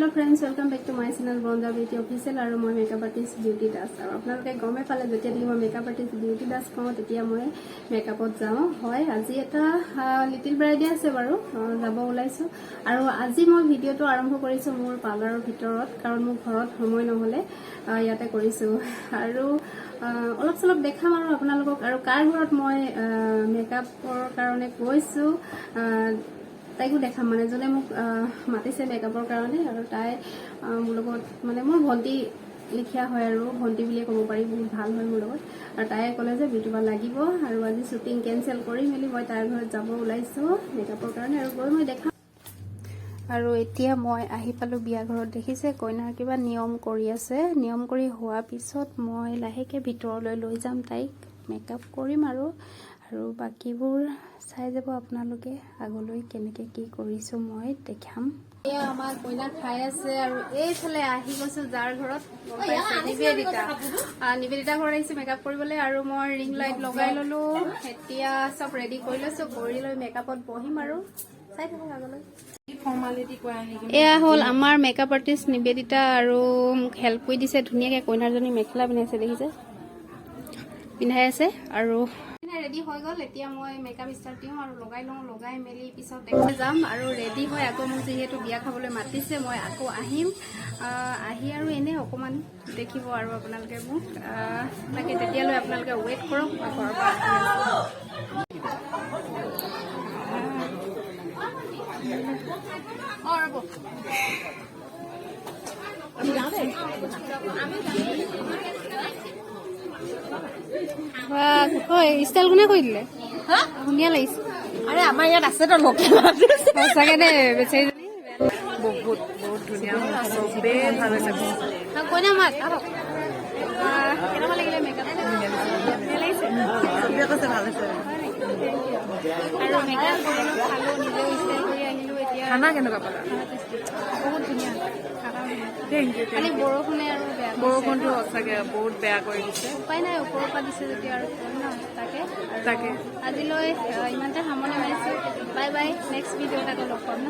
Hello friends, welcome back to my channel Bronza Beauty Official আৰু মই makeup artist beauty Das আৰু আপোনালোকে গমে পালে যেতিয়া মই মেকআপ আৰ্টিষ্ট বিউটি দাস কওঁ তেতিয়া মই মেকআপত যাওঁ হয় আজি এটা লিটিল ব্ৰাইডে আছে বাৰু যাব ওলাইছো আৰু আজি মই ভিডিওটো আৰম্ভ কৰিছো মোৰ পাৰ্লাৰৰ ভিতৰত কাৰণ মোৰ ঘৰত সময় নহলে ইয়াতে কৰিছো আৰু অলপ চলপ দেখাম আৰু আপোনালোকক আৰু কাৰ ঘৰত মই মেকআপৰ কাৰণে গৈছো তাইকো দেখাম মানে জনে মোক মাতিছে মেকআপৰ কাৰণে আৰু তাই মোৰ লগত মানে মোৰ ভন্টি লিখিয়া হয় আৰু ভন্টি বুলিয়ে ক'ব পাৰি বহুত ভাল হয় মোৰ লগত আৰু তাই ক'লে যে বিউটিবা লাগিব আৰু আজি শ্বুটিং কেনচেল কৰি মেলি মই তাইৰ ঘৰত যাব ওলাইছো মেকআপৰ কাৰণে আৰু গৈ মই দেখাম আৰু এতিয়া মই আহি পালো বিয়া ঘৰত দেখিছে কইনাৰ কিবা নিয়ম কৰি আছে নিয়ম কৰি হোৱা পিছত মই লাহেকে ভিতৰলৈ লৈ যাম তাইক মেকআপ কৰিম আৰু বাকিবোৰ চাই যাব আপোনালোকে আগলৈ কেনেকে কি কৰিছো মই দেখাম এয়া আমাৰ কইনা খাই আছে আৰু এইফালে আহি গৈছো যাৰ ঘৰত নিবেদিতা ঘৰত আহিছে মেকআপ কৰিবলৈ আৰু মই ৰিং লাইট লগাই ললো এতিয়া চব ৰেডি কৰি লৈছো কৰি লৈ মেকআপত বহিম আৰু চাই থাকক আগলৈ এয়া হ'ল আমাৰ মেকআপ আৰ্টিষ্ট নিবেদিতা আৰু মোক হেল্প কৰি দিছে ধুনীয়াকে কইনাৰজনী মেখেলা পিন্ধাইছে দেখিছে পিন্ধাই আছে আৰু ৰেডি হৈ গ'ল এতিয়া মই মেকআপ ষ্টাৰ্ট দিওঁ আৰু লগাই লওঁ লগাই মেলি পিছত দেখুৱাই যাম আৰু ৰেডি হৈ আকৌ মোক যিহেতু বিয়া খাবলৈ মাতিছে মই আকৌ আহিম আহি আৰু এনে অকণমান দেখিব আৰু আপোনালোকে মোক তাকে তেতিয়ালৈ আপোনালোকে ৱেইট কৰক মই ঘৰৰ পৰা ষ্টাইল কোনে কৰি দিলে ধুনীয়া লাগিছে আৰে আমাৰ ইয়াত আছে তো লোকেল সঁচাকে দে বেচাৰীজনী বহুত বহুত ধুনীয়া চবে ভাল হৈছে কইনা মাত কেনেকুৱা লাগিলে মেকআপ লাগিছে চবে কৈছে ভাল হৈছে আৰু মেকআপ কৰিলো খালো নিজেও ষ্টাইল কৰি আহিলো এতিয়া খানা কেনেকুৱা পালা বহুত ধুনীয়া থেংক ইউ খালি বৰষুণে আৰু বেয়া বৰষুণটো সঁচাকে বহুত বেয়া কৰি দিছে উপায় নাই ওপৰৰ পৰা দিছে যেতিয়া আৰু তাকে তাকে আজিলৈ ইমানতে সামৰণি মাৰিছো বাই বাই নেক্সট ভিডিঅ'ত আকৌ লগ পাম ন